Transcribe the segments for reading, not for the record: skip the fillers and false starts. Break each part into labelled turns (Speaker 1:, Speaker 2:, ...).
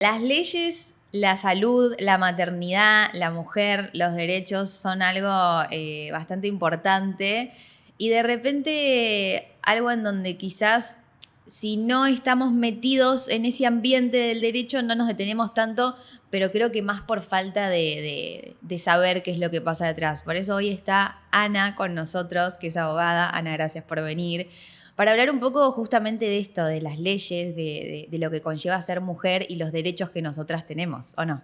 Speaker 1: Las leyes, la salud, la maternidad, la mujer, los derechos son algo bastante importante y de repente algo en donde quizás si no estamos metidos en ese ambiente del derecho no nos detenemos tanto, pero creo que más por falta de saber qué es lo que pasa detrás. Por eso hoy está Ana con nosotros, que es abogada. Ana, gracias por venir. Para hablar un poco justamente de esto, de las leyes, de lo que conlleva ser mujer y los derechos que nosotras tenemos, ¿o no?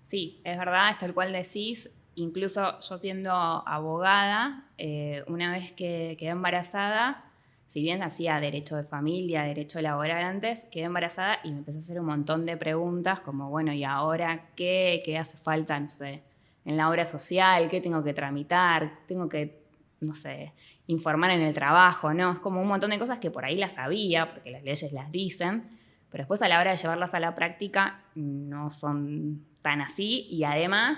Speaker 2: Sí, es verdad, es tal cual decís. Incluso yo siendo abogada, una vez que quedé embarazada, si bien hacía derecho de familia, derecho laboral antes, quedé embarazada y me empecé a hacer un montón de preguntas como, bueno, ¿y ahora qué? ¿Qué hace falta, no sé, en la obra social? ¿Qué tengo que tramitar? ¿Tengo que, no sé, informar en el trabajo? No, es como un montón de cosas que por ahí las sabía, porque las leyes las dicen, pero después a la hora de llevarlas a la práctica no son tan así y además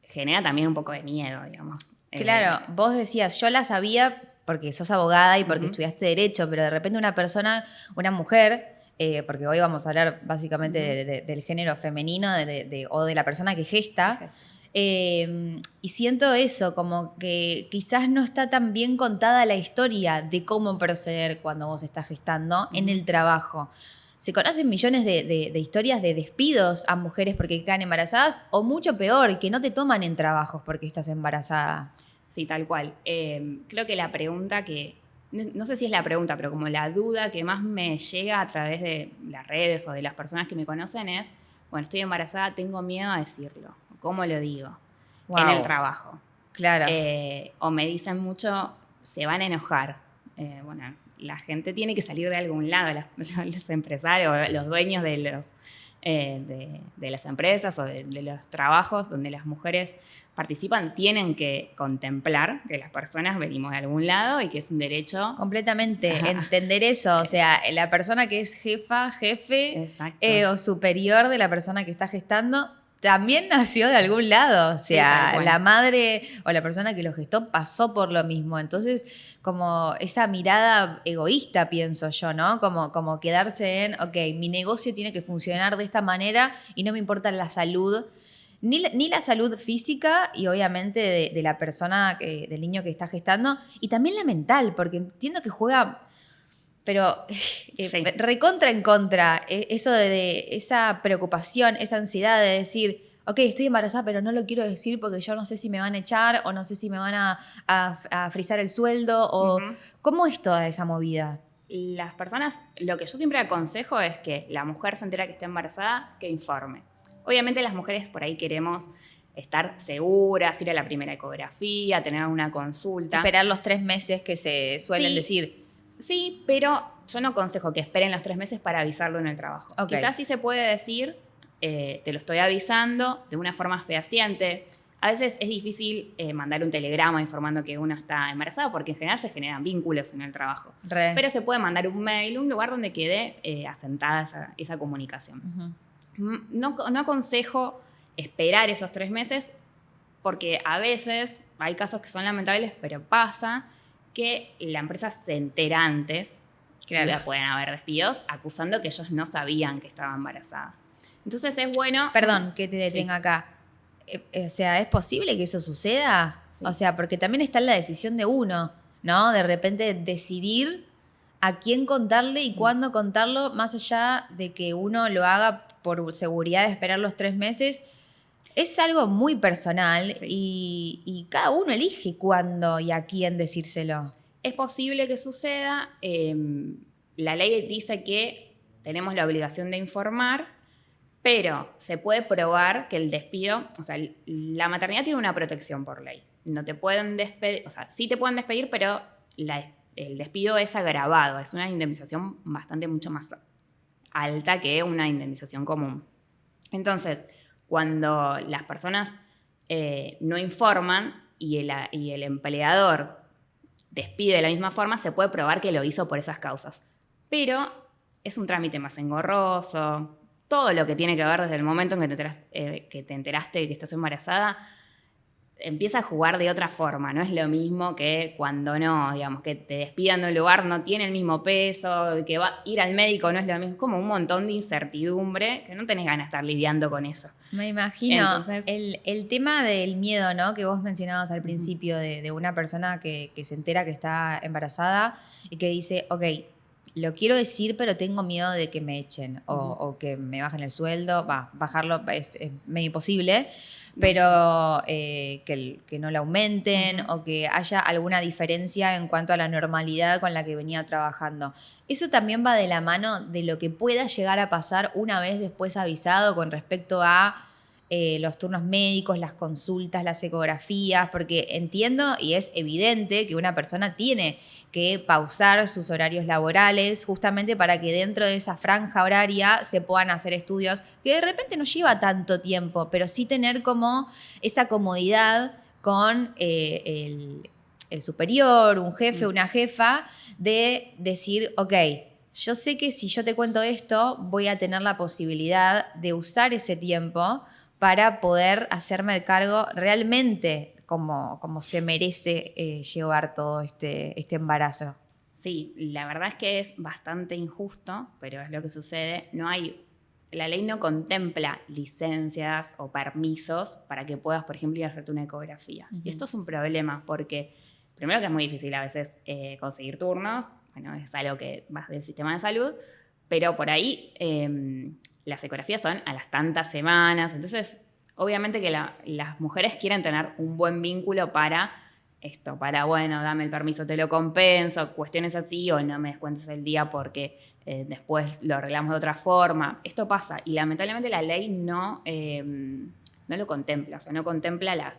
Speaker 2: genera también un poco de miedo, digamos.
Speaker 1: Claro, vos decías, yo la sabía porque sos abogada y porque
Speaker 2: Uh-huh.
Speaker 1: estudiaste derecho, pero de repente una persona, una mujer, porque hoy vamos a hablar básicamente
Speaker 2: Uh-huh.
Speaker 1: del género femenino o de la persona que gesta,
Speaker 2: Perfecto.
Speaker 1: y siento eso, como que quizás no está tan bien contada la historia de cómo proceder cuando vos estás gestando en
Speaker 2: Uh-huh.
Speaker 1: el trabajo. Se conocen millones de historias de despidos a mujeres porque quedan embarazadas o mucho peor, que no te toman en trabajos porque estás embarazada.
Speaker 2: Sí, tal cual. Creo que la pregunta no sé si es la pregunta, pero como la duda que más me llega a través de las redes o de las personas que me conocen es, bueno, estoy embarazada, tengo miedo a decirlo. ¿Cómo lo digo? En el
Speaker 1: Wow,
Speaker 2: trabajo.
Speaker 1: claro.
Speaker 2: O me dicen mucho, se van a enojar. Bueno, la gente tiene que salir de algún lado, los empresarios, los dueños de las empresas o de los trabajos donde las mujeres participan, tienen que contemplar que las personas venimos de algún lado y que es un derecho.
Speaker 1: Completamente, entender eso, o sea, la persona que es jefa, jefe
Speaker 2: Exacto.
Speaker 1: o superior de la persona que está gestando, también nació de algún lado, o
Speaker 2: Sí, tal
Speaker 1: sea,
Speaker 2: cual.
Speaker 1: la madre o la persona que lo gestó pasó por lo mismo, entonces como esa mirada egoísta, pienso yo, ¿no? Como quedarse en, ok, mi negocio tiene que funcionar de esta manera y no me importa la salud. Ni la salud física y obviamente de la persona, del niño que está gestando, y también la mental, porque entiendo que juega, pero
Speaker 2: Sí.
Speaker 1: recontra en contra, eso de esa preocupación, esa ansiedad de decir, ok, estoy embarazada, pero no lo quiero decir porque yo no sé si me van a echar o no sé si me van a frizar el sueldo o
Speaker 2: Ujú.
Speaker 1: cómo es toda esa movida.
Speaker 2: Las personas, lo que yo siempre aconsejo es que la mujer se entera que está embarazada, que informe. Obviamente las mujeres por ahí queremos estar seguras, ir a la primera ecografía, tener una consulta.
Speaker 1: Esperar los 3 meses que se suelen
Speaker 2: Sí,
Speaker 1: decir.
Speaker 2: sí, pero yo no aconsejo que esperen los 3 meses para avisarlo en el trabajo.
Speaker 1: Ok.
Speaker 2: Quizás sí se puede decir, te lo estoy avisando de una forma fehaciente. A veces es difícil mandar un telegrama informando que uno está embarazado porque en general se generan vínculos en el trabajo.
Speaker 1: Re.
Speaker 2: Pero se puede mandar un mail, un lugar donde quede asentada esa comunicación.
Speaker 1: Ujú.
Speaker 2: No aconsejo esperar esos 3 meses porque a veces hay casos que son lamentables, pero pasa que la empresa se entera antes y
Speaker 1: Claro.
Speaker 2: pueden haber despidos acusando que ellos no sabían que estaba embarazada. Entonces es bueno.
Speaker 1: Perdón que te detenga
Speaker 2: Sí,
Speaker 1: acá. O sea, ¿es posible que eso suceda?
Speaker 2: sí.
Speaker 1: O sea, porque también está en la decisión de uno, ¿no? De repente decidir a quién contarle y cuándo contarlo, más allá de que uno lo haga por seguridad de esperar los 3 meses. Es algo muy personal
Speaker 2: Sí.
Speaker 1: y cada uno elige cuándo y a quién decírselo.
Speaker 2: Es posible que suceda. La ley dice que tenemos la obligación de informar, pero se puede probar que el despido, o sea, la maternidad tiene una protección por ley. No te pueden despedir, o sea, sí te pueden despedir, pero el despido es agravado, es una indemnización bastante mucho más alta que una indemnización común. Entonces, cuando las personas no informan y el empleador despide de la misma forma, se puede probar que lo hizo por esas causas. Pero es un trámite más engorroso. Todo lo que tiene que ver desde el momento en que te enteraste de que estás embarazada empieza a jugar de otra forma, no es lo mismo que cuando no, digamos, que te despidan de un lugar, no tiene el mismo peso, que va ir al médico no es lo mismo, es como un montón de incertidumbre que no tenés ganas de estar lidiando con eso.
Speaker 1: Me imagino.
Speaker 2: Entonces,
Speaker 1: el tema del miedo, ¿no? Que vos mencionabas al principio de una persona que se entera que está embarazada y que dice, ok, lo quiero decir, pero tengo miedo de que me echen o que me bajen el sueldo. Bajarlo es medio imposible, pero que no lo aumenten o que haya alguna diferencia en cuanto a la normalidad con la que venía trabajando. Eso también va de la mano de lo que pueda llegar a pasar una vez después avisado con respecto a los turnos médicos, las consultas, las ecografías, porque entiendo y es evidente que una persona tiene que pausar sus horarios laborales justamente para que dentro de esa franja horaria se puedan hacer estudios que de repente no lleva tanto tiempo, pero sí tener como esa comodidad con el superior, un jefe, una jefa, de decir, ok, yo sé que si yo te cuento esto, voy a tener la posibilidad de usar ese tiempo para poder hacerme el cargo realmente como se merece llevar todo este embarazo.
Speaker 2: sí, la verdad es que es bastante injusto, pero es lo que sucede. La ley no contempla licencias o permisos para que puedas, por ejemplo, ir a hacerte una ecografía. Y esto es un problema porque, primero que es muy difícil a veces conseguir turnos, bueno, es algo que va del sistema de salud, pero por ahí las ecografías son a las tantas semanas, entonces obviamente que las mujeres quieren tener un buen vínculo para esto, para, bueno, dame el permiso, te lo compenso, cuestiones así, o no me descuentes el día porque después lo arreglamos de otra forma. Esto pasa y lamentablemente la ley no lo contempla, o sea, no contempla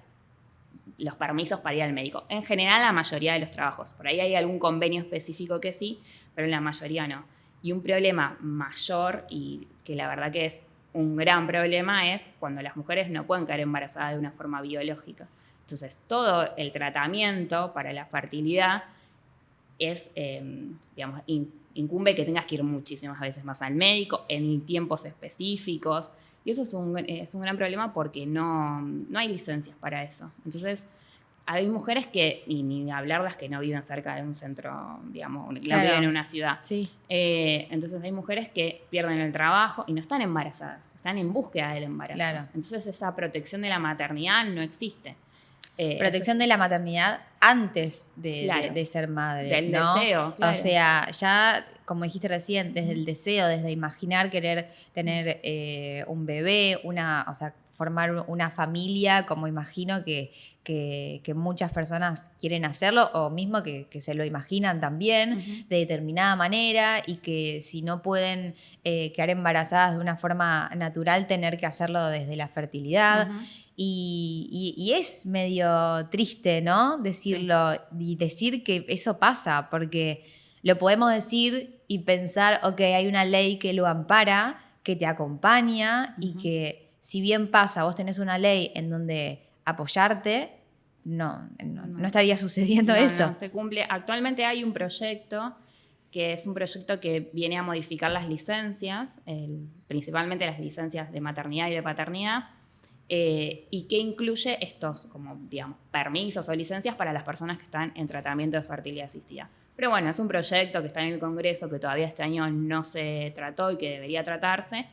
Speaker 2: los permisos para ir al médico. En general, la mayoría de los trabajos. Por ahí hay algún convenio específico que sí, pero en la mayoría no. Y un problema mayor, y que la verdad que es un gran problema, es cuando las mujeres no pueden quedar embarazadas de una forma biológica. Entonces, todo el tratamiento para la fertilidad es, digamos, incumbe que tengas que ir muchísimas veces más al médico en tiempos específicos. Y eso es un gran problema porque no hay licencias para eso. Entonces, hay mujeres que, y ni hablar las que no viven cerca de un centro, digamos, que no viven en una ciudad.
Speaker 1: Sí.
Speaker 2: Entonces, hay mujeres que pierden el trabajo y no están embarazadas, están en búsqueda del embarazo.
Speaker 1: Claro.
Speaker 2: Entonces, esa protección de la maternidad no existe.
Speaker 1: Protección de la maternidad antes
Speaker 2: Claro,
Speaker 1: de ser madre,
Speaker 2: del
Speaker 1: ¿no?
Speaker 2: deseo, claro.
Speaker 1: O sea, ya, como dijiste recién, desde el deseo, desde imaginar querer tener un bebé, o sea, formar una familia, como imagino que muchas personas quieren hacerlo, o mismo que se lo imaginan también de determinada manera, y que si no pueden quedar embarazadas de una forma natural, tener que hacerlo desde la fertilidad. Y es medio triste, ¿no? Decirlo y decir que eso pasa, porque lo podemos decir y pensar, ok, hay una ley que lo ampara, que te acompaña y que si bien pasa, vos tenés una ley en donde apoyarte, no estaría sucediendo eso.
Speaker 2: No se cumple. Actualmente hay un proyecto que es un proyecto que viene a modificar las licencias, principalmente las licencias de maternidad y de paternidad, y que incluye estos, como digamos, permisos o licencias para las personas que están en tratamiento de fertilidad asistida. Pero bueno, es un proyecto que está en el Congreso, que todavía este año no se trató y que debería tratarse,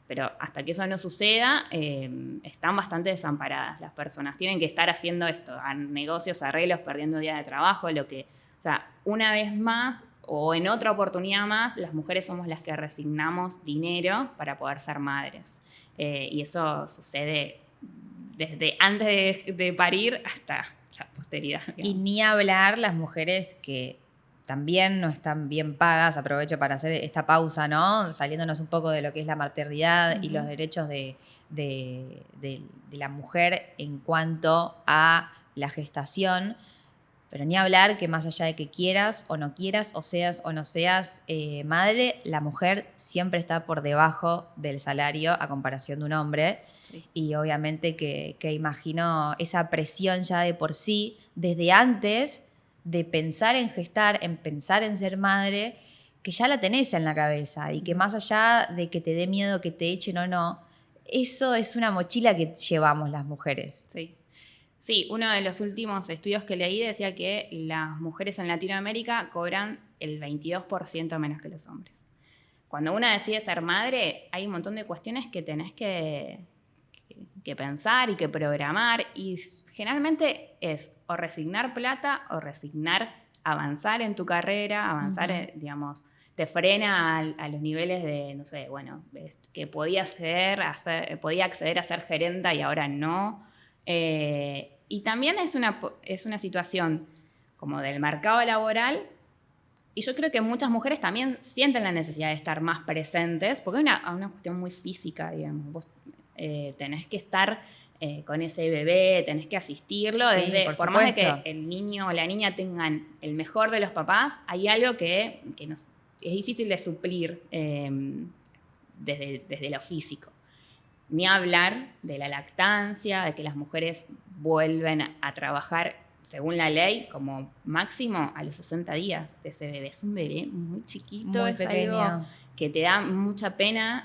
Speaker 2: pero hasta que eso no suceda, están bastante desamparadas las personas. Tienen que estar haciendo esto, negocios, arreglos, perdiendo días de trabajo, o sea, una vez más o en otra oportunidad más, las mujeres somos las que resignamos dinero para poder ser madres. Y eso sucede desde antes de parir hasta la posteridad.
Speaker 1: Y ni hablar las mujeres que también no están bien pagas. Aprovecho para hacer esta pausa, ¿no? Saliéndonos un poco de lo que es la maternidad y los derechos de la mujer en cuanto a la gestación. Pero ni hablar que más allá de que quieras o no quieras, o no seas madre, la mujer siempre está por debajo del salario a comparación de un hombre. Sí. Y obviamente que imagino esa presión ya de por sí, desde antes de pensar en gestar, en pensar en ser madre, que ya la tenés en la cabeza y que más allá de que te dé miedo que te echen o no, eso es una mochila que llevamos las mujeres.
Speaker 2: Sí. Sí, uno de los últimos estudios que leí decía que las mujeres en Latinoamérica cobran el 22% menos que los hombres. Cuando una decide ser madre, hay un montón de cuestiones que tenés que pensar y que programar, y generalmente es o resignar plata o resignar avanzar en tu carrera, avanzar, digamos, te frena a los niveles de, no sé, bueno, que podía acceder a ser gerenta y ahora no. Y también es una situación como del mercado laboral, y yo creo que muchas mujeres también sienten la necesidad de estar más presentes, porque hay una cuestión muy física, digamos. Vos tenés que estar con ese bebé, tenés que asistirlo.
Speaker 1: Sí,
Speaker 2: Por más de que el niño o la niña tengan el mejor de los papás, hay algo que es difícil de suplir desde lo físico. Ni hablar de la lactancia, de que las mujeres vuelven a trabajar, según la ley, como máximo a los 60 días de ese bebé. Es un bebé muy chiquito,
Speaker 1: muy
Speaker 2: es
Speaker 1: pequeño.
Speaker 2: algo que te da mucha pena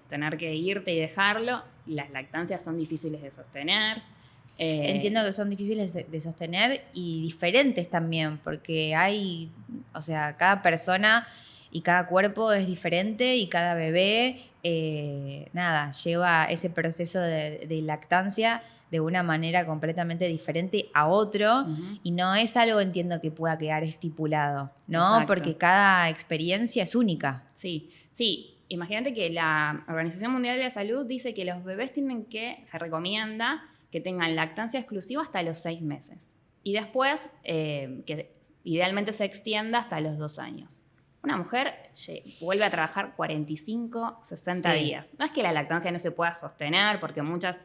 Speaker 2: tener que irte y dejarlo. Las lactancias son difíciles de sostener.
Speaker 1: Entiendo que son difíciles de sostener y diferentes también, porque hay, o sea, cada persona y cada cuerpo es diferente y cada bebé, lleva ese proceso de lactancia de una manera completamente diferente a otro, y no es algo, entiendo, que pueda quedar estipulado, ¿no?
Speaker 2: Exacto.
Speaker 1: Porque cada experiencia es única.
Speaker 2: Sí, sí. Imagínate que la Organización Mundial de la Salud dice que los bebés se recomienda que tengan lactancia exclusiva hasta los 6 meses. Y después, que idealmente se extienda hasta los 2 años. Una mujer vuelve a trabajar 45, 60 días. No es que la lactancia no se pueda sostener, porque muchas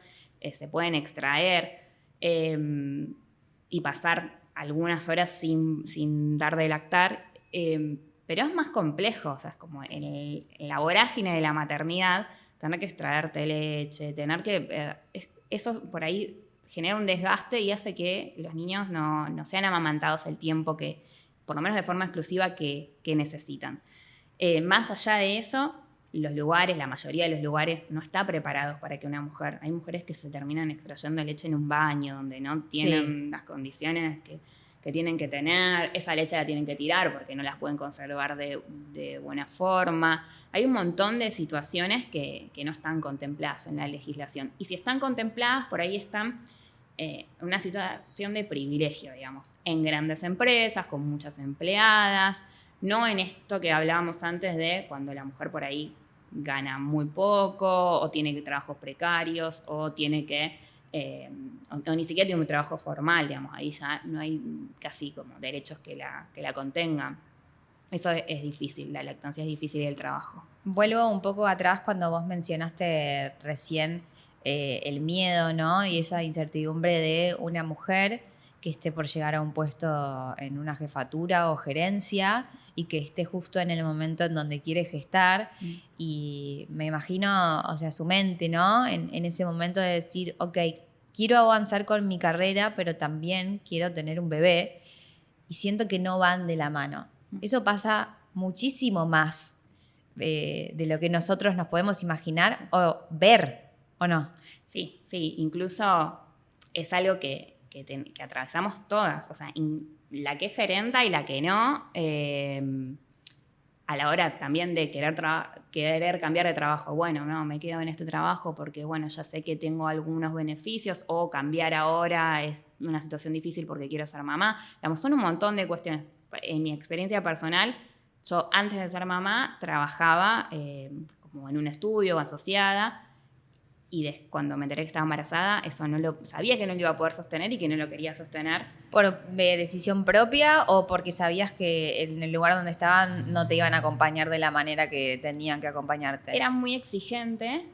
Speaker 2: se pueden extraer y pasar algunas horas sin dar de lactar, pero es más complejo. O sea, es como en la vorágine de la maternidad, tener que extraerte leche, tener que... eso por ahí genera un desgaste y hace que los niños no sean amamantados el tiempo que, por lo menos de forma exclusiva, que necesitan. Más allá de eso, la mayoría de los lugares no está preparados para que una mujer... Hay mujeres que se terminan extrayendo leche en un baño donde no tienen las condiciones que tienen que tener. Esa leche la tienen que tirar porque no las pueden conservar de buena forma. Hay un montón de situaciones que no están contempladas en la legislación. Y si están contempladas, por ahí están en una situación de privilegio, digamos, en grandes empresas, con muchas empleadas, no en esto que hablábamos antes de cuando la mujer por ahí gana muy poco, o tiene trabajos precarios, o tiene que... o ni siquiera tiene un trabajo formal, digamos, ahí ya no hay casi como derechos que la contengan. Eso es difícil, la lactancia es difícil y el trabajo.
Speaker 1: Vuelvo un poco atrás cuando vos mencionaste recién el miedo, ¿no? Y esa incertidumbre de una mujer que esté por llegar a un puesto en una jefatura o gerencia y que esté justo en el momento en donde quiere gestar. Y me imagino, o sea, su mente, ¿no? En ese momento de decir, ok, quiero avanzar con mi carrera, pero también quiero tener un bebé, y siento que no van de la mano. Eso pasa muchísimo más de lo que nosotros nos podemos imaginar o ver, ¿o no?
Speaker 2: Sí, incluso es algo que atravesamos todas, o sea, la que es gerenta y la que no, a la hora también de querer cambiar de trabajo. Bueno, no, me quedo en este trabajo porque, bueno, ya sé que tengo algunos beneficios, o cambiar ahora es una situación difícil porque quiero ser mamá. Digamos, son un montón de cuestiones. En mi experiencia personal, yo antes de ser mamá trabajaba como en un estudio asociada, y cuando me enteré que estaba embarazada, eso sabía que no lo iba a poder sostener y que no lo quería sostener.
Speaker 1: ¿Por decisión propia o porque sabías que en el lugar donde estaban no te iban a acompañar de la manera que tenían que acompañarte?
Speaker 2: Era muy exigente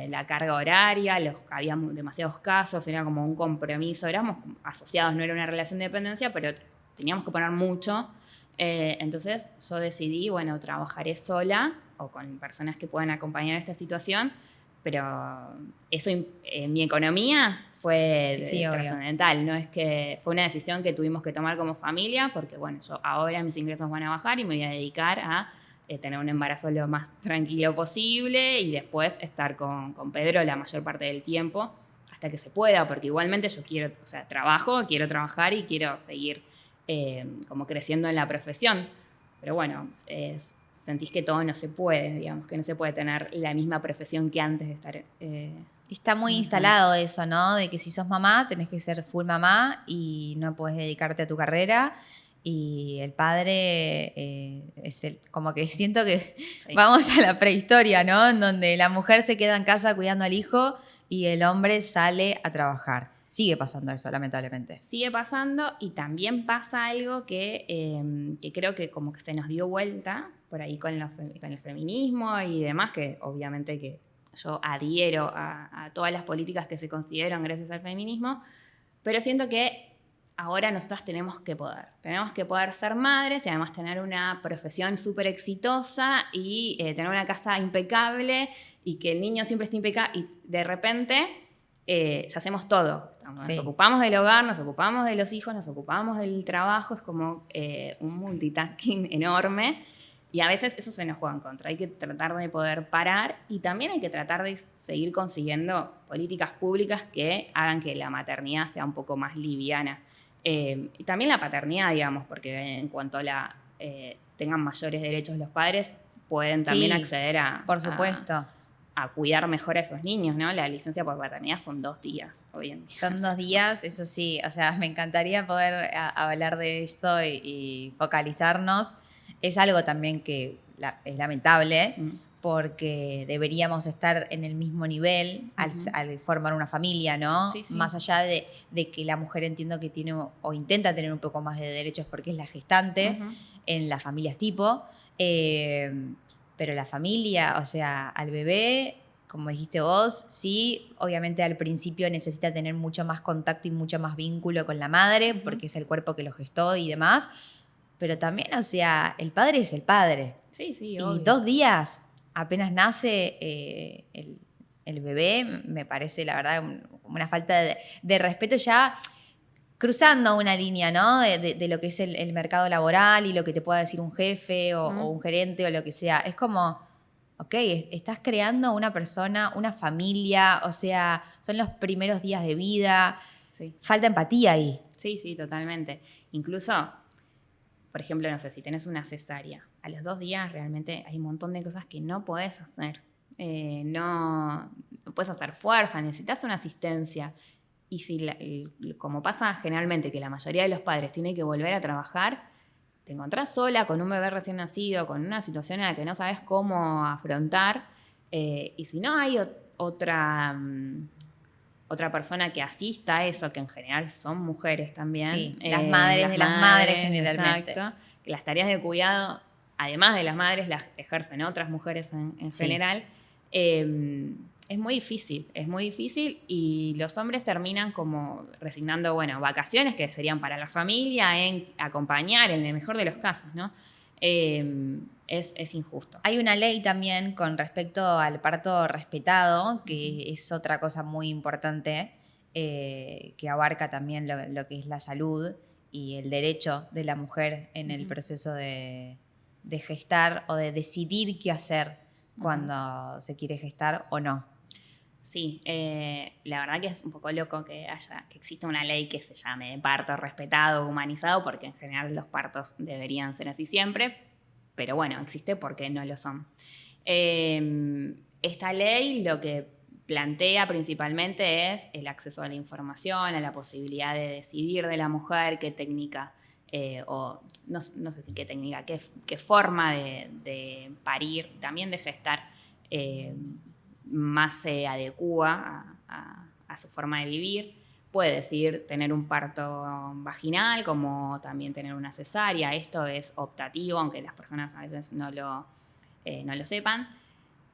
Speaker 2: la carga horaria, había demasiados casos, era como un compromiso. Éramos asociados, no era una relación de dependencia, pero teníamos que poner mucho. Entonces yo decidí, bueno, trabajaré sola o con personas que puedan acompañar esta situación, pero eso en mi economía fue trascendental. No es que fue una decisión que tuvimos que tomar como familia, porque bueno, yo ahora mis ingresos van a bajar y me voy a dedicar a tener un embarazo lo más tranquilo posible y después estar con Pedro la mayor parte del tiempo hasta que se pueda, porque igualmente yo quiero trabajar y quiero seguir como creciendo en la profesión. Pero bueno, sentís que todo no se puede, digamos, que no se puede tener la misma profesión que antes de estar...
Speaker 1: Está muy instalado eso, ¿no? De que si sos mamá, tenés que ser full mamá y no podés dedicarte a tu carrera. Y el padre como que siento que
Speaker 2: Sí.
Speaker 1: vamos a la prehistoria, ¿no? En donde la mujer se queda en casa cuidando al hijo y el hombre sale a trabajar. Sigue pasando eso, lamentablemente.
Speaker 2: Sigue pasando y también pasa algo que creo que como que se nos dio vuelta por ahí con el feminismo y demás, que obviamente que yo adhiero a todas las políticas que se consideran gracias al feminismo, pero siento que ahora nosotras tenemos que poder ser madres y además tener una profesión súper exitosa y tener una casa impecable y que el niño siempre esté impecable y de repente ya hacemos todo. Nos ocupamos del hogar, nos ocupamos de los hijos, nos ocupamos del trabajo, es como un multitasking enorme. Y a veces eso se nos juega en contra. Hay que tratar de poder parar y también hay que tratar de seguir consiguiendo políticas públicas que hagan que la maternidad sea un poco más liviana. Y también la paternidad, digamos, porque en cuanto tengan mayores derechos los padres, pueden también acceder
Speaker 1: por supuesto.
Speaker 2: A cuidar mejor a esos niños, ¿no? La licencia por paternidad son 2 días hoy en día.
Speaker 1: Son 2 días, eso sí. O sea, me encantaría poder hablar de esto y focalizarnos. Es algo también que es lamentable porque deberíamos estar en el mismo nivel al formar una familia, ¿no?
Speaker 2: Sí, sí.
Speaker 1: Más allá de que la mujer entiendo que tiene o intenta tener un poco más de derechos porque es la gestante en las familias tipo, pero la familia, o sea, al bebé, como dijiste vos, sí, obviamente al principio necesita tener mucho más contacto y mucho más vínculo con la madre porque es el cuerpo que lo gestó y demás. Pero también, o sea, el padre es el padre.
Speaker 2: Sí, sí,
Speaker 1: obvio. Y 2 días, apenas nace el bebé, me parece, la verdad, una falta de respeto ya cruzando una línea, ¿no? De lo que es el mercado laboral y lo que te pueda decir un jefe o un gerente o lo que sea. Es como, ok, estás creando una persona, una familia, o sea, son los primeros días de vida.
Speaker 2: Sí.
Speaker 1: Falta empatía ahí.
Speaker 2: Sí, sí, totalmente. Incluso... Por ejemplo, no sé, si tenés una cesárea, a los 2 días realmente hay un montón de cosas que no podés hacer. No puedes hacer fuerza, necesitas una asistencia. Y si, como pasa generalmente, que la mayoría de los padres tienen que volver a trabajar, te encontrás sola con un bebé recién nacido, con una situación en la que no sabes cómo afrontar. Y si no hay otra persona que asista a eso, que en general son mujeres también.
Speaker 1: Sí, las madres de las madres generalmente.
Speaker 2: Exacto. Que las tareas de cuidado, además de las madres, las ejercen otras mujeres en general. Es muy difícil y los hombres terminan como resignando, bueno, vacaciones que serían para la familia, en acompañar, en el mejor de los casos, ¿no? Es injusto.
Speaker 1: Hay una ley también con respecto al parto respetado, que es otra cosa muy importante, que abarca también lo que es la salud y el derecho de la mujer en el proceso de gestar o de decidir qué hacer cuando se quiere gestar o no.
Speaker 2: Sí, la verdad que es un poco loco que exista una ley que se llame parto respetado, humanizado, porque en general los partos deberían ser así siempre, pero bueno, existe porque no lo son. Esta ley lo que plantea principalmente es el acceso a la información, a la posibilidad de decidir de la mujer qué técnica, o no sé si qué técnica, qué forma de parir, también de gestar, más se adecúa a su forma de vivir. Puede decidir tener un parto vaginal, como también tener una cesárea. Esto es optativo, aunque las personas a veces no lo sepan.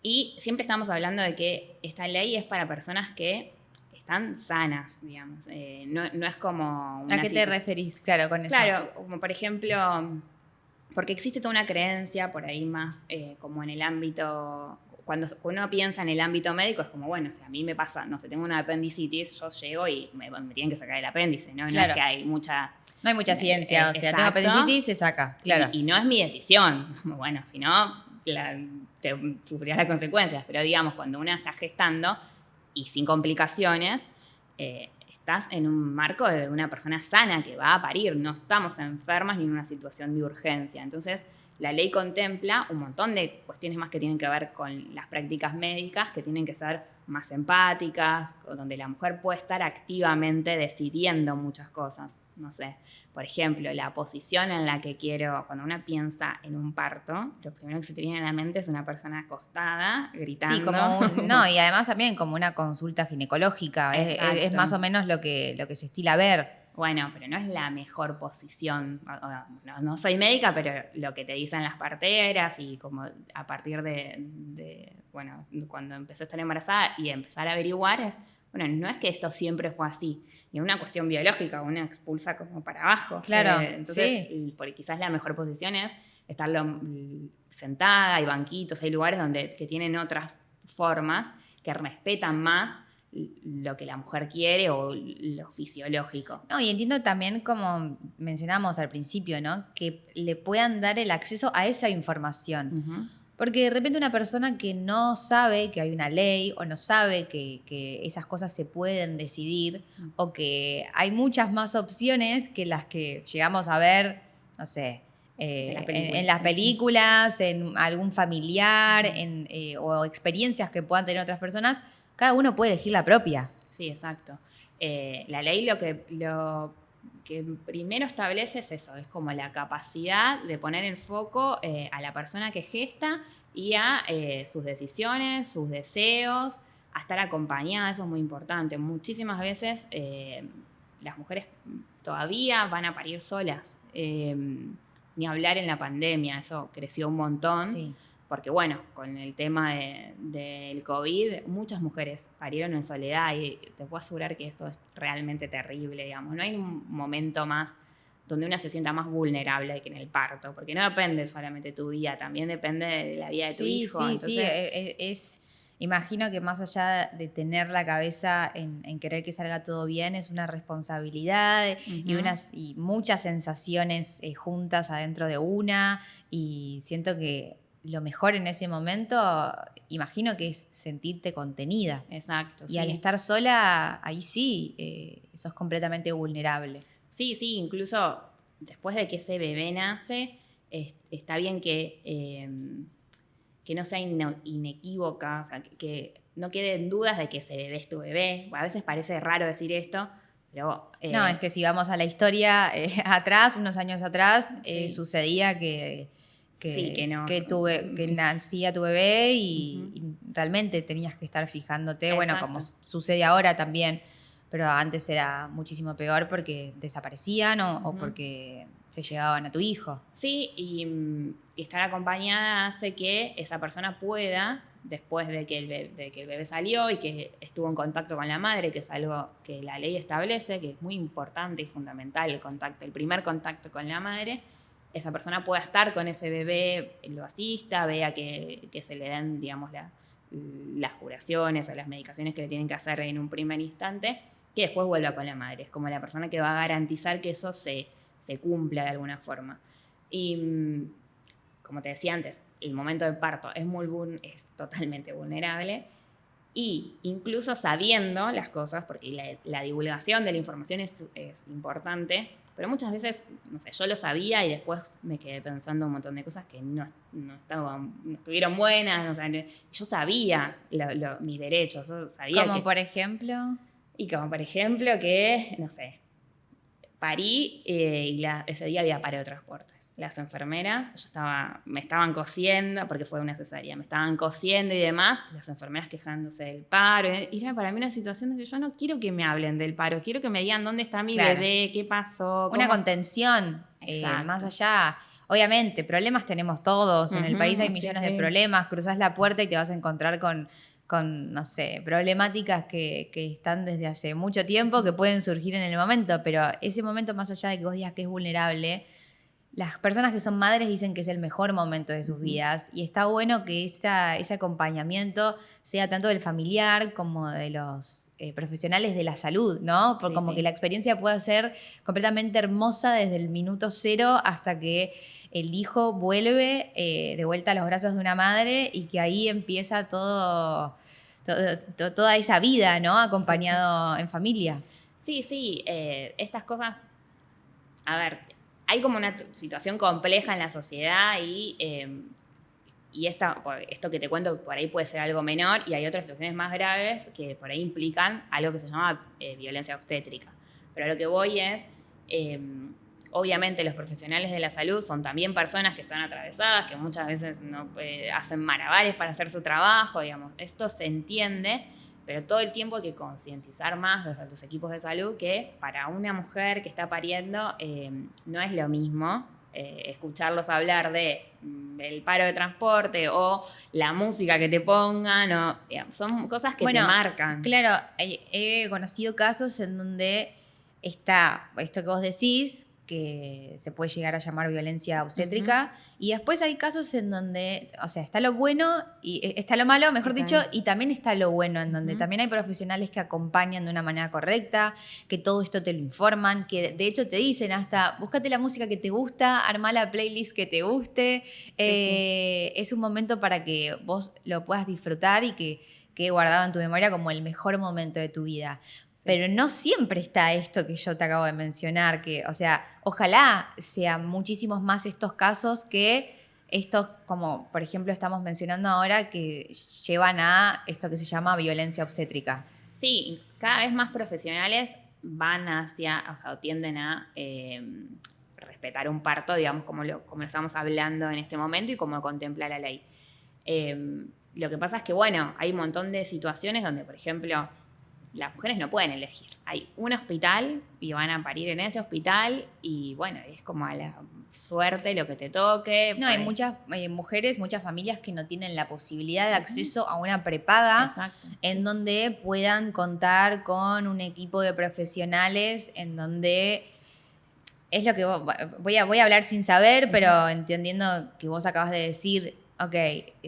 Speaker 2: Y siempre estamos hablando de que esta ley es para personas que están sanas, digamos. No es como...
Speaker 1: ¿A qué te referís, claro, con eso?
Speaker 2: Claro, como por ejemplo... Porque existe toda una creencia por ahí más como en el ámbito... Cuando uno piensa en el ámbito médico es como, bueno, si a mí me pasa, no sé, tengo una apendicitis, yo llego y me tienen que sacar el apéndice, ¿no?
Speaker 1: Claro.
Speaker 2: No es que hay mucha...
Speaker 1: No hay mucha ciencia, o sea,
Speaker 2: exacto.
Speaker 1: tengo apendicitis, se saca, claro.
Speaker 2: Y no es mi decisión. Bueno, si no, te sufrirás las consecuencias. Pero digamos, cuando una está gestando y sin complicaciones, estás en un marco de una persona sana que va a parir, no estamos enfermas ni en una situación de urgencia. Entonces, la ley contempla un montón de cuestiones más que tienen que ver con las prácticas médicas, que tienen que ser más empáticas, donde la mujer puede estar activamente decidiendo muchas cosas. No sé, por ejemplo, la posición en la que quiero, cuando una piensa en un parto, lo primero que se te viene a la mente es una persona acostada, gritando.
Speaker 1: Sí, no, y además también como una consulta ginecológica, es más o menos lo que se estila ver.
Speaker 2: Bueno, pero no es la mejor posición. No soy médica, pero lo que te dicen las parteras y como a partir bueno, cuando empecé a estar embarazada y empezar a averiguar es, bueno, no es que esto siempre fue así. Y es una cuestión biológica, una expulsa como para abajo.
Speaker 1: Claro,
Speaker 2: entonces,
Speaker 1: sí.
Speaker 2: Porque quizás la mejor posición es estar sentada, hay banquitos, hay lugares que tienen otras formas que respetan más lo que la mujer quiere o lo fisiológico.
Speaker 1: No, y entiendo también, como mencionábamos al principio, ¿no? Que le puedan dar el acceso a esa información.
Speaker 2: Uh-huh.
Speaker 1: Porque de repente una persona que no sabe que hay una ley o no sabe que esas cosas se pueden decidir o que hay muchas más opciones que las que llegamos a ver, no sé, en las películas, en algún familiar o experiencias que puedan tener otras personas, cada uno puede elegir la propia.
Speaker 2: Sí, exacto. La ley lo que primero establece es eso, es como la capacidad de poner el foco a la persona que gesta y a sus decisiones, sus deseos, a estar acompañada, eso es muy importante. Muchísimas veces las mujeres todavía van a parir solas, ni hablar en la pandemia, eso creció un montón.
Speaker 1: Sí.
Speaker 2: Porque bueno, con el tema del COVID, muchas mujeres parieron en soledad y te puedo asegurar que esto es realmente terrible, digamos. No hay un momento más donde una se sienta más vulnerable que en el parto, porque no depende solamente de tu vida, también depende de la vida de tu hijo.
Speaker 1: Sí, entonces, imagino que más allá de tener la cabeza en querer que salga todo bien, es una responsabilidad y muchas sensaciones juntas adentro de una, y siento que lo mejor en ese momento, imagino que es sentirte contenida.
Speaker 2: Exacto.
Speaker 1: Y al estar sola, ahí sí, sos completamente vulnerable.
Speaker 2: Sí, incluso después de que ese bebé nace, está bien que no sea inequívoca, o sea, que no queden dudas de que ese bebé es tu bebé. A veces parece raro decir esto, pero...
Speaker 1: no, es que si vamos a la historia atrás, unos años atrás, sucedía que nacía tu bebé y realmente tenías que estar fijándote,
Speaker 2: Exacto.
Speaker 1: Bueno, como sucede ahora también, pero antes era muchísimo peor porque desaparecían o porque se llevaban a tu hijo.
Speaker 2: Sí, y estar acompañada hace que esa persona pueda, después de que el bebé salió y que estuvo en contacto con la madre, que es algo que la ley establece, que es muy importante y fundamental el primer contacto con la madre, esa persona pueda estar con ese bebé, lo asista, vea que se le den, digamos, las curaciones o las medicaciones que le tienen que hacer en un primer instante, que después vuelva con la madre. Es como la persona que va a garantizar que eso se cumpla de alguna forma. Y como te decía antes, el momento de parto es totalmente vulnerable. Y incluso sabiendo las cosas, porque la divulgación de la información es importante, pero muchas veces, no sé, yo lo sabía y después me quedé pensando un montón de cosas que no estuvieron buenas. O sea, yo sabía mis derechos. Yo sabía
Speaker 1: por ejemplo...
Speaker 2: Y como por ejemplo que, no sé, parí y ese día había paro de transportes. Las enfermeras, me estaban cosiendo, porque fue una cesárea, me estaban cosiendo y demás, las enfermeras quejándose del paro. Y era para mí una situación de que yo no quiero que me hablen del paro, quiero que me digan dónde está mi bebé, qué pasó.
Speaker 1: Una contención, más allá. Obviamente, problemas tenemos todos, en el país hay millones de problemas, cruzás la puerta y te vas a encontrar con no sé, problemáticas que están desde hace mucho tiempo, que pueden surgir en el momento, pero ese momento, más allá de que vos digas que es vulnerable, las personas que son madres dicen que es el mejor momento de sus vidas, y está bueno que ese acompañamiento sea tanto del familiar como de los profesionales de la salud, ¿no? Porque que la experiencia puede ser completamente hermosa desde el minuto cero hasta que el hijo vuelve de vuelta a los brazos de una madre y que ahí empieza todo toda esa vida, ¿no? Acompañado en familia.
Speaker 2: Sí, estas cosas, a ver, hay como una situación compleja en la sociedad y esto que te cuento por ahí puede ser algo menor y hay otras situaciones más graves que por ahí implican algo que se llama violencia obstétrica. Pero a lo que voy es, obviamente los profesionales de la salud son también personas que están atravesadas, que muchas veces no hacen malabares para hacer su trabajo, digamos. Esto se entiende, pero todo el tiempo hay que concientizar más desde los equipos de salud que para una mujer que está pariendo no es lo mismo escucharlos hablar del paro de transporte o la música que te pongan, o, digamos, son cosas que te marcan.
Speaker 1: Claro, he conocido casos en donde está esto que vos decís, que se puede llegar a llamar violencia obstétrica, y después hay casos en donde, o sea, está lo bueno y está lo malo, mejor dicho, y también está lo bueno, en donde también hay profesionales que acompañan de una manera correcta, que todo esto te lo informan, que de hecho te dicen hasta, búscate la música que te gusta, armá la playlist que te guste, es un momento para que vos lo puedas disfrutar y que quede guardado en tu memoria como el mejor momento de tu vida. Pero no siempre está esto que yo te acabo de mencionar, que, o sea, ojalá sean muchísimos más estos casos que estos, como por ejemplo estamos mencionando ahora, que llevan a esto que se llama violencia obstétrica.
Speaker 2: Sí, cada vez más profesionales van hacia, o sea, tienden a respetar un parto, digamos, como lo estamos hablando en este momento y como contempla la ley. Lo que pasa es que, bueno, hay un montón de situaciones donde, por ejemplo, las mujeres no pueden elegir. Hay un hospital y van a parir en ese hospital y bueno, es como a la suerte lo que te toque.
Speaker 1: No, hay muchas mujeres, muchas familias que no tienen la posibilidad de acceso a una prepaga en donde puedan contar con un equipo de profesionales en donde es lo que voy a hablar sin saber, pero entendiendo que vos acabas de decir, ok,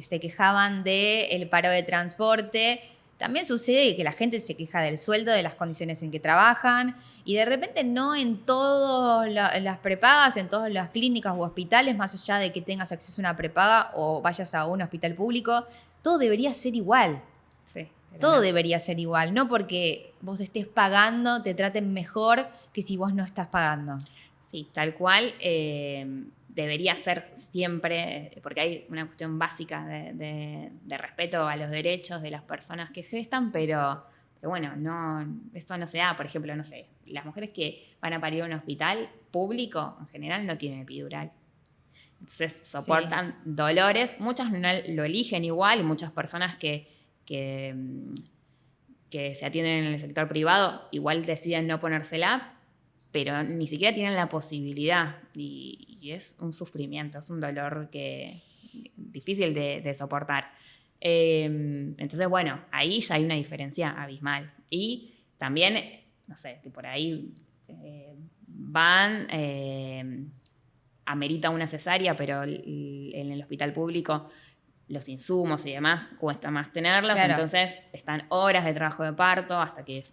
Speaker 1: se quejaban del paro de transporte. También sucede que la gente se queja del sueldo, de las condiciones en que trabajan y de repente no en todas las prepagas, en todas las clínicas u hospitales, más allá de que tengas acceso a una prepaga o vayas a un hospital público, todo debería ser igual.
Speaker 2: Sí,
Speaker 1: todo debería ser igual, no porque vos estés pagando te traten mejor que si vos no estás pagando.
Speaker 2: Sí, tal cual. Debería ser siempre, porque hay una cuestión básica de respeto a los derechos de las personas que gestan, pero bueno, esto no se da. Por ejemplo, no sé, las mujeres que van a parir en un hospital público, en general no tienen epidural. Entonces soportan dolores, muchas no lo eligen igual, y muchas personas que se atienden en el sector privado igual deciden no ponérsela, pero ni siquiera tienen la posibilidad y es un sufrimiento, es un dolor difícil de soportar. Entonces, bueno, ahí ya hay una diferencia abismal. Y también, no sé, que por ahí amerita una cesárea, pero en el hospital público los insumos y demás cuesta más tenerlos, claro. Entonces están horas de trabajo de parto hasta que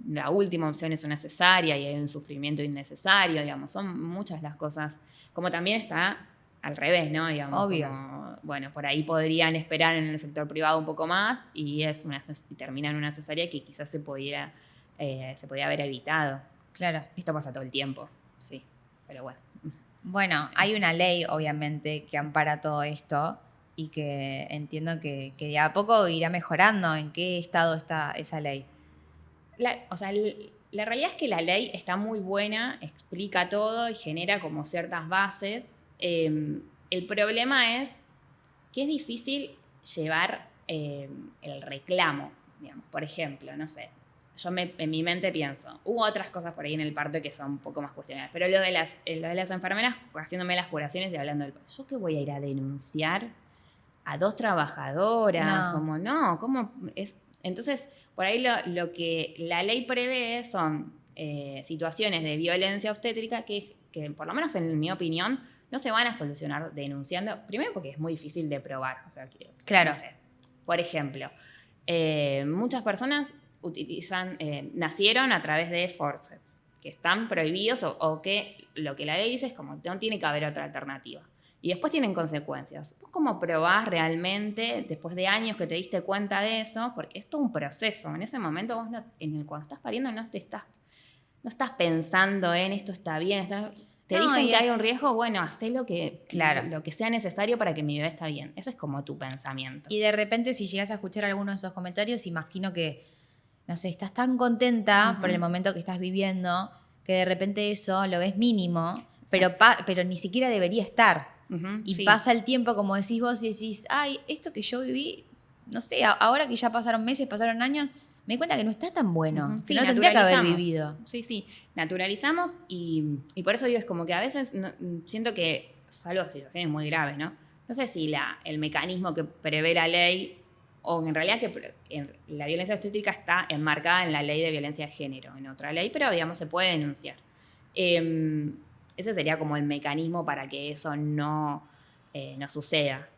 Speaker 2: la última opción es una cesárea y hay un sufrimiento innecesario, digamos, son muchas las cosas, como también está al revés, ¿no? Digamos,
Speaker 1: obvio.
Speaker 2: Como, bueno, por ahí podrían esperar en el sector privado un poco más y terminan una cesárea que quizás se podía haber evitado.
Speaker 1: Claro.
Speaker 2: Esto pasa todo el tiempo, sí, pero bueno.
Speaker 1: Bueno, hay una ley, obviamente, que ampara todo esto y que entiendo que de a poco irá mejorando. ¿En qué estado está esa ley?
Speaker 2: La realidad es que la ley está muy buena, explica todo y genera como ciertas bases. El problema es que es difícil llevar el reclamo, digamos. Por ejemplo, no sé, yo en mi mente pienso, hubo otras cosas por ahí en el parto que son un poco más cuestionables, pero lo de las enfermeras haciéndome las curaciones y hablando del parto, ¿yo qué voy a ir a denunciar a 2 trabajadoras?
Speaker 1: No.
Speaker 2: ¿Cómo es? Entonces, por ahí lo que la ley prevé son situaciones de violencia obstétrica que, por lo menos en mi opinión, no se van a solucionar denunciando. Primero porque es muy difícil de probar. O sea,
Speaker 1: claro.
Speaker 2: No sé, por ejemplo, muchas personas nacieron a través de forceps, que están prohibidos o que lo que la ley dice es como no tiene que haber otra alternativa. Y después tienen consecuencias. ¿Vos cómo probás realmente, después de años que te diste cuenta de eso? Porque es todo un proceso. En ese momento vos cuando estás pariendo no estás pensando en esto está bien. Te
Speaker 1: No,
Speaker 2: dicen que hay un riesgo, bueno, hacé
Speaker 1: Claro.
Speaker 2: lo que sea necesario para que mi bebé está bien. Ese es como tu pensamiento.
Speaker 1: Y de repente, si llegas a escuchar alguno de esos comentarios, imagino que, no sé, estás tan contenta por el momento que estás viviendo que de repente eso lo ves mínimo, pero ni siquiera debería estar. Y
Speaker 2: Sí.
Speaker 1: pasa el tiempo, como decís vos, y decís, ay, esto que yo viví, no sé, ahora que ya pasaron meses, pasaron años, me di cuenta que no está tan bueno, que
Speaker 2: Sí,
Speaker 1: no lo tendría que haber
Speaker 2: naturalizamos.
Speaker 1: vivido.
Speaker 2: Sí, naturalizamos y por eso digo, es como que a veces siento que, salvo situaciones muy graves, ¿no? No sé si el mecanismo que prevé la ley, o en realidad la violencia obstétrica está enmarcada en la ley de violencia de género, en otra ley, pero digamos se puede denunciar. Ese sería como el mecanismo para que eso no suceda.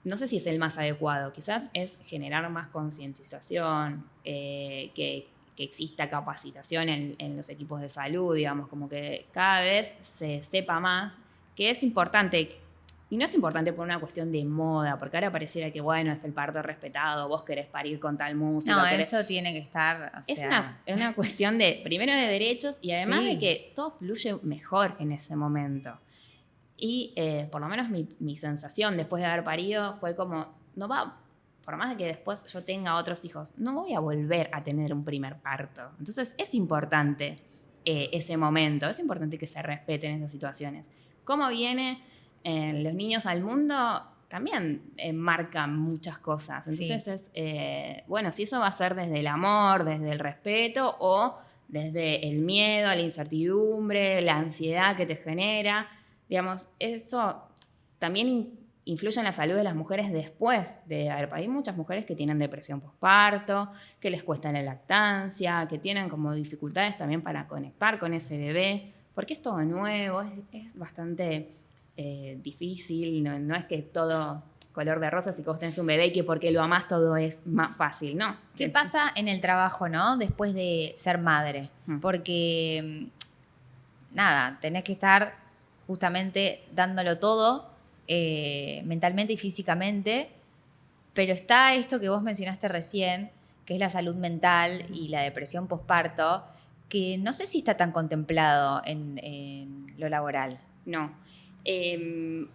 Speaker 2: No sé si es el más adecuado, quizás es generar más concientización, que exista capacitación en los equipos de salud, digamos, como que cada vez se sepa más que es importante. Y no es importante por una cuestión de moda, porque ahora pareciera que, bueno, es el parto respetado, vos querés parir con tal música.
Speaker 1: No, eso tiene que estar, o sea...
Speaker 2: Es una cuestión primero de derechos y además
Speaker 1: Sí.
Speaker 2: de que todo fluye mejor en ese momento. Y por lo menos mi sensación después de haber parido fue como, por más de que después yo tenga otros hijos, no voy a volver a tener un primer parto. Entonces es importante ese momento, es importante que se respeten esas situaciones. Cómo vienen los niños al mundo también marcan muchas cosas. Entonces bueno, si eso va a ser desde el amor, desde el respeto o desde el miedo, la incertidumbre, la ansiedad que te genera. Digamos, eso también influye en la salud de las mujeres después de haber parido. Hay muchas mujeres que tienen depresión postparto, que les cuesta la lactancia, que tienen como dificultades también para conectar con ese bebé, porque es todo nuevo, es bastante difícil, no es que todo color de rosas y que vos tenés un bebé y que porque lo amás todo es más fácil, ¿no?
Speaker 1: ¿Qué pasa en el trabajo, no? Después de ser madre. Porque, nada, tenés que estar justamente dándolo todo, mentalmente y físicamente, pero está esto que vos mencionaste recién, que es la salud mental y la depresión postparto, que no sé si está tan contemplado en lo laboral.
Speaker 2: No.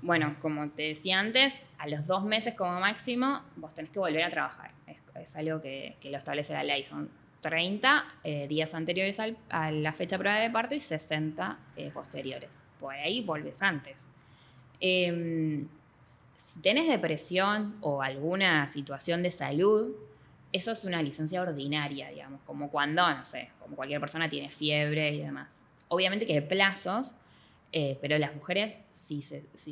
Speaker 2: Bueno, como te decía antes, a los 2 meses como máximo vos tenés que volver a trabajar. Es algo que lo establece la ley. Son 30 días anteriores a la fecha prueba de parto y 60 posteriores. Por ahí volvés antes. Si tenés depresión o alguna situación de salud, eso es una licencia ordinaria, digamos, como cuando, no sé, como cualquier persona tiene fiebre y demás. Obviamente que hay plazos, pero las mujeres, si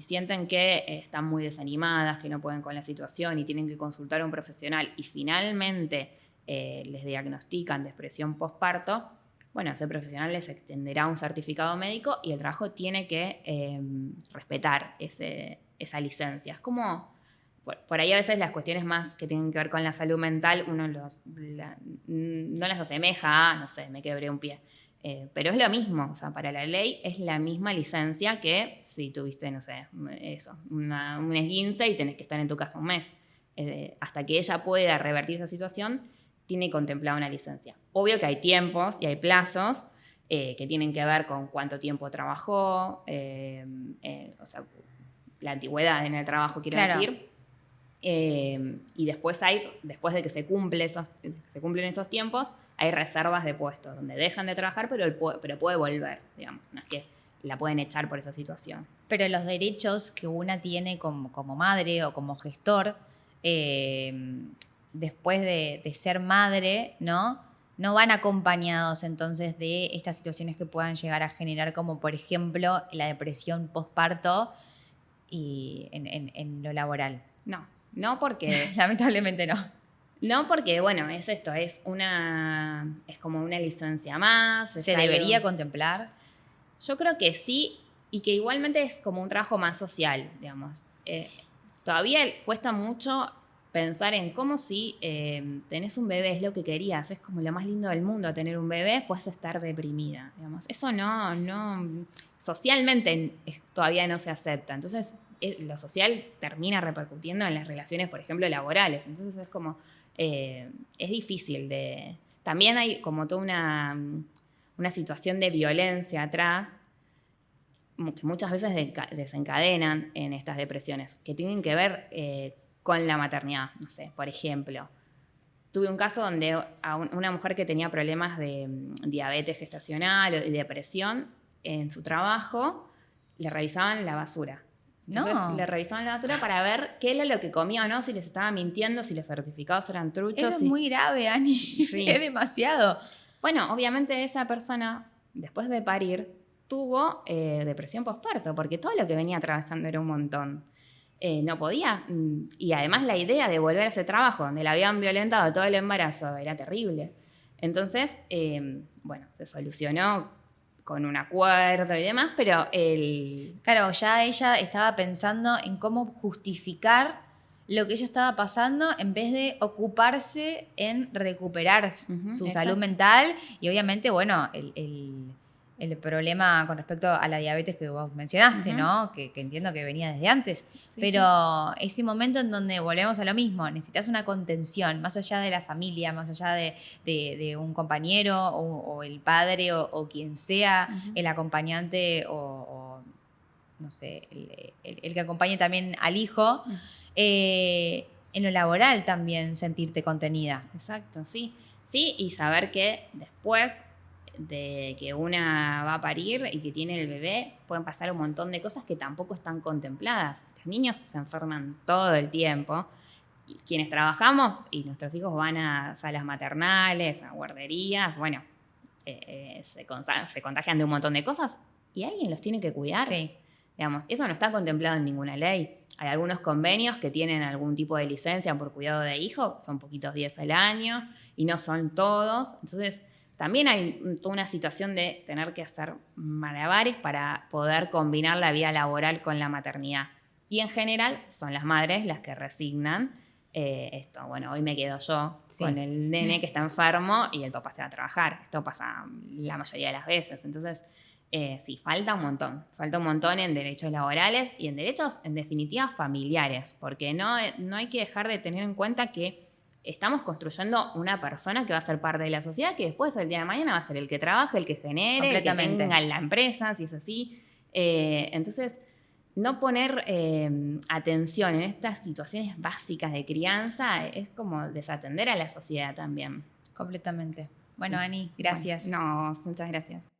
Speaker 2: sienten que están muy desanimadas, que no pueden con la situación y tienen que consultar a un profesional y finalmente les diagnostican depresión postparto, bueno, ese profesional les extenderá un certificado médico y el trabajo tiene que respetar esa licencia. Es como, por ahí a veces las cuestiones más que tienen que ver con la salud mental, uno no las asemeja a, no sé, me quebré un pie. Pero es lo mismo, o sea, para la ley es la misma licencia que si tuviste, no sé, un esguince y tenés que estar en tu casa un mes. Hasta que ella pueda revertir esa situación, tiene contemplada una licencia. Obvio que hay tiempos y hay plazos que tienen que ver con cuánto tiempo trabajó, o sea, la antigüedad en el trabajo, quiero decir. Y después de que se cumplen esos tiempos, hay reservas de puestos donde dejan de trabajar, pero puede volver, digamos. No es que la pueden echar por esa situación.
Speaker 1: Pero los derechos que una tiene como madre o como gestor, después de ser madre, ¿no? No van acompañados entonces de estas situaciones que puedan llegar a generar, como por ejemplo la depresión postparto y en lo laboral.
Speaker 2: No porque...
Speaker 1: Lamentablemente no.
Speaker 2: No porque, bueno, es esto, es como una licencia más.
Speaker 1: ¿Se debería contemplar?
Speaker 2: Yo creo que sí, y que igualmente es como un trabajo más social, digamos. Todavía cuesta mucho pensar en cómo si tenés un bebé, es lo que querías, es como lo más lindo del mundo tener un bebé, puedes estar deprimida, digamos. Eso no, socialmente todavía no se acepta. Entonces, lo social termina repercutiendo en las relaciones, por ejemplo, laborales. Entonces, es como, es difícil de... También hay como toda una situación de violencia atrás, que muchas veces desencadenan en estas depresiones, que tienen que ver con la maternidad. No sé, por ejemplo, tuve un caso donde a una mujer que tenía problemas de diabetes gestacional y depresión, en su trabajo le revisaban la basura. Entonces, le revisaban la basura para ver qué era lo que comía o no, si les estaba mintiendo, si los certificados eran truchos.
Speaker 1: Eso es muy grave, Ani. Sí. Es demasiado.
Speaker 2: Bueno, obviamente esa persona, después de parir, tuvo depresión posparto, porque todo lo que venía atravesando era un montón. No podía. Y además la idea de volver a ese trabajo, donde la habían violentado todo el embarazo, era terrible. Entonces, bueno, se solucionó con un acuerdo y demás, pero
Speaker 1: Claro, ya ella estaba pensando en cómo justificar lo que ella estaba pasando en vez de ocuparse en recuperar su salud mental y obviamente, bueno, el problema con respecto a la diabetes que vos mencionaste, ¿no? Que entiendo que venía desde antes. Sí, pero ese momento en donde volvemos a lo mismo, necesitas una contención, más allá de la familia, más allá de un compañero o el padre o quien sea, el acompañante o no sé, el que acompañe también al hijo. En lo laboral también sentirte contenida.
Speaker 2: Exacto, sí. Sí, y saber que después de que una va a parir y que tiene el bebé, pueden pasar un montón de cosas que tampoco están contempladas. Los niños se enferman todo el tiempo. Y quienes trabajamos y nuestros hijos van a salas maternales, a guarderías, bueno, se contagian de un montón de cosas y alguien los tiene que cuidar.
Speaker 1: Sí.
Speaker 2: Digamos, eso no está contemplado en ninguna ley. Hay algunos convenios que tienen algún tipo de licencia por cuidado de hijo, son poquitos días al año y no son todos. Entonces, también hay toda una situación de tener que hacer malabares para poder combinar la vida laboral con la maternidad. Y en general son las madres las que resignan esto. Bueno, hoy me quedo yo con el nene que está enfermo y el papá se va a trabajar. Esto pasa la mayoría de las veces. Entonces, sí, falta un montón en derechos laborales y en derechos, en definitiva, familiares, porque no hay que dejar de tener en cuenta que estamos construyendo una persona que va a ser parte de la sociedad, que después, el día de mañana, va a ser el que trabaje, el que genere, el que tenga la empresa, si es así. Entonces, no poner atención en estas situaciones básicas de crianza es como desatender a la sociedad también.
Speaker 1: Completamente. Bueno, Ani, gracias.
Speaker 2: No, muchas gracias.